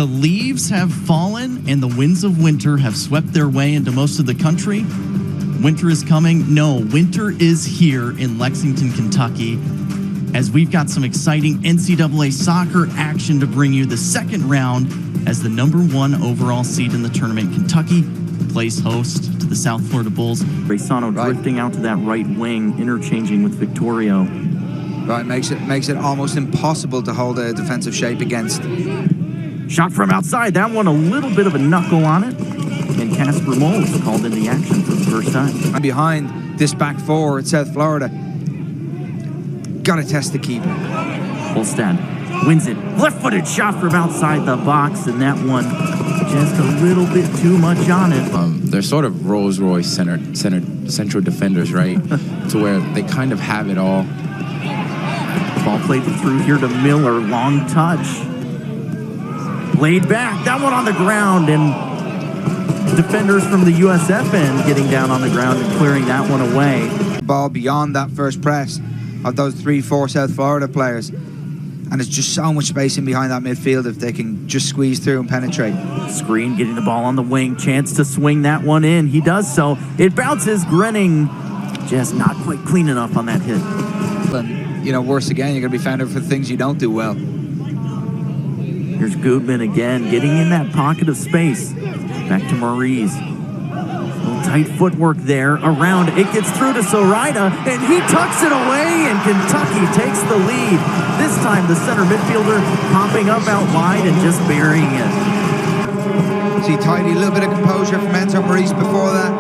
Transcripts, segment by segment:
The leaves have fallen and the winds of winter have swept their way into most of the country. Winter is coming. No, winter is here in Lexington, Kentucky, as we've got some exciting NCAA soccer action to bring you. The second round as the #1 overall seed in the tournament. Kentucky plays host to the South Florida Bulls. Raisano drifting out to that right wing, interchanging with Victorio. Right, makes it almost impossible to hold a defensive shape against. Shot from outside. That one a little bit of a knuckle on it. And Casper Moll was called into the action for the first time. And behind this back four at South Florida. Got to test the keeper. Holstad wins it. Left-footed shot from outside the box, and that one just a little bit too much on it. They're sort of Rolls-Royce central defenders, right? To where they kind of have it all. Ball played through here to Miller. Long touch. Laid back. That one on the ground, and defenders from the USF end getting down on the ground and clearing that one away. Ball beyond that first press of those 3-4 South Florida players. And there's just so much space in behind that midfield if they can just squeeze through and penetrate. Screen getting the ball on the wing. Chance to swing that one in. He does so. It bounces. Grenning just not quite clean enough on that hit. And, you know, worse again, you're going to be found out for the things you don't do well. Here's Goodman again, getting in that pocket of space. Back to Maurice. Little tight footwork there. Around. It gets through to Sorida, and he tucks it away, and Kentucky takes the lead. This time, the center midfielder popping up out wide and just burying it. See, tidy, a little bit of composure from Enzo Maurice before that.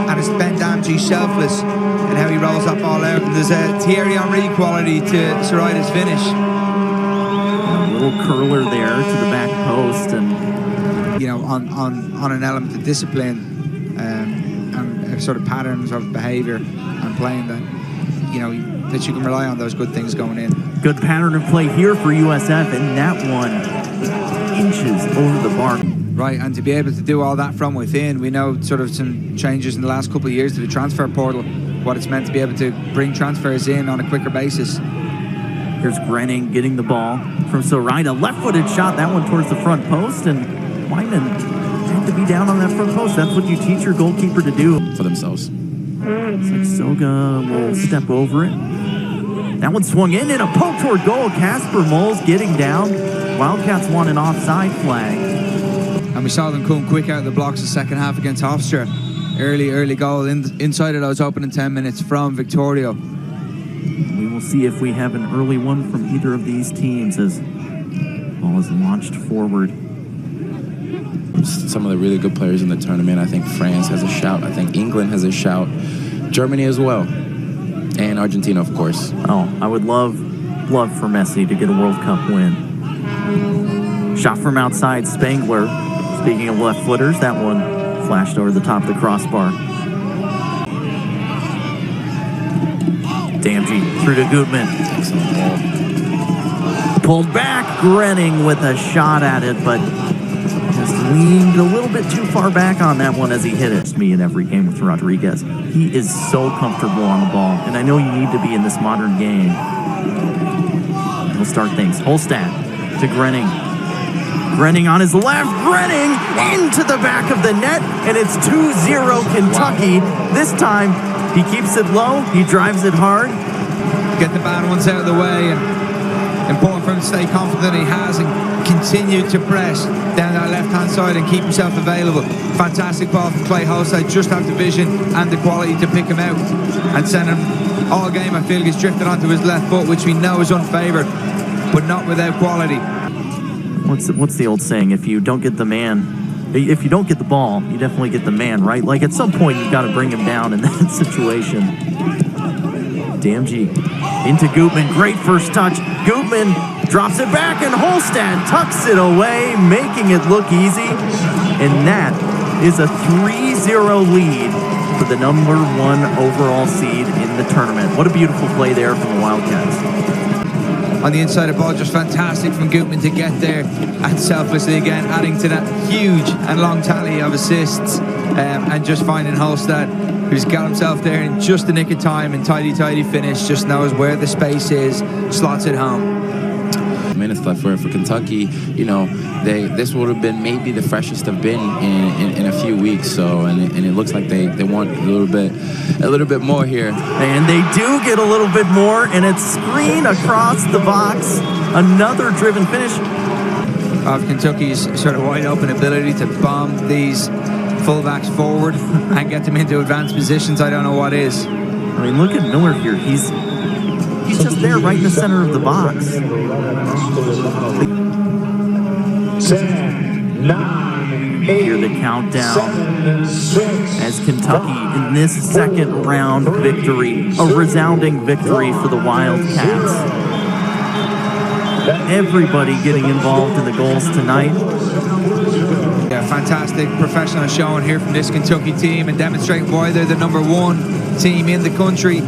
And it's Ben Damji selfless and how he rolls that ball out. And there's a Thierry Henry quality to Sorida's finish. A little curler there to the back post, and you know, on an element of discipline and a sort of patterns of behaviour and playing that, you know, that you can rely on those good things going in. Good pattern of play here for USF, and that one inches over the bar. Right, and to be able to do all that from within, we know sort of some changes in the last couple of years to the transfer portal, what it's meant to be able to bring transfers in on a quicker basis. Here's Grenning getting the ball from Sorida. Left-footed shot, that one towards the front post, and Wyman had to be down on that front post. That's what you teach your goalkeeper to do. For themselves. Looks like Soga will step over it. That one swung in and a poke toward goal. Casper Moll's getting down. Wildcats want an offside flag. And we saw them come quick out of the blocks the second half against Hofstra. Early goal inside of those opening 10 minutes from Victorio. We will see if we have an early one from either of these teams as the ball is launched forward. Some of the really good players in the tournament. I think France has a shout. I think England has a shout. Germany as well. And Argentina, of course. Oh, I would love for Messi to get a World Cup win. Shot from outside, Spangler. Speaking of left footers, that one flashed over the top of the crossbar. Damji through to Goodman. Excellent ball. Pulled back, Grenning with a shot at it, but just leaned a little bit too far back on that one as he hit it. It's me in every game with Rodriguez. He is so comfortable on the ball, and I know you need to be in this modern game. He'll start things. Holstad to Grenning. Grenning on his left. Grenning into the back of the net, and it's 2-0 Kentucky. This time, he keeps it low. He drives it hard. Get the bad ones out of the way, and important for him to stay confident he has and continue to press down that left-hand side and keep himself available. Fantastic ball from Clay Holstad. Just have the vision and the quality to pick him out and send him all game. I feel he's drifted onto his left foot, which we know is unfavoured, but not without quality. What's the old saying? If you don't get the man, if you don't get the ball, you definitely get the man, right? Like at some point you've got to bring him down in that situation. Damji into Goodman. Great first touch. Goodman drops it back, and Holstad tucks it away, making it look easy. And that is a 3-0 lead for the #1 overall seed in the tournament. What a beautiful play there from the Wildcats. On the inside of the ball, just fantastic from Goodman to get there and selflessly again, adding to that huge and long tally of assists, and just finding Holstad, who's got himself there in just the nick of time and tidy finish, just knows where the space is, slots it home. minutes left. For Kentucky, you know, this would have been maybe the freshest they've been in a few weeks. So, and it looks like they want a little bit more here. And they do get a little bit more, and it's screen across the box. Another driven finish. Of Kentucky's sort of wide open ability to bomb these fullbacks forward and get them into advanced positions, I don't know what is. I mean, look at Miller here. He's just there right in the center of the box. 10, 9, 8, Hear the countdown 7, 6, as Kentucky in this second round victory, a resounding victory for the Wildcats. Everybody getting involved in the goals tonight. Yeah, fantastic professional showing here from this Kentucky team and demonstrating why they're the #1 team in the country.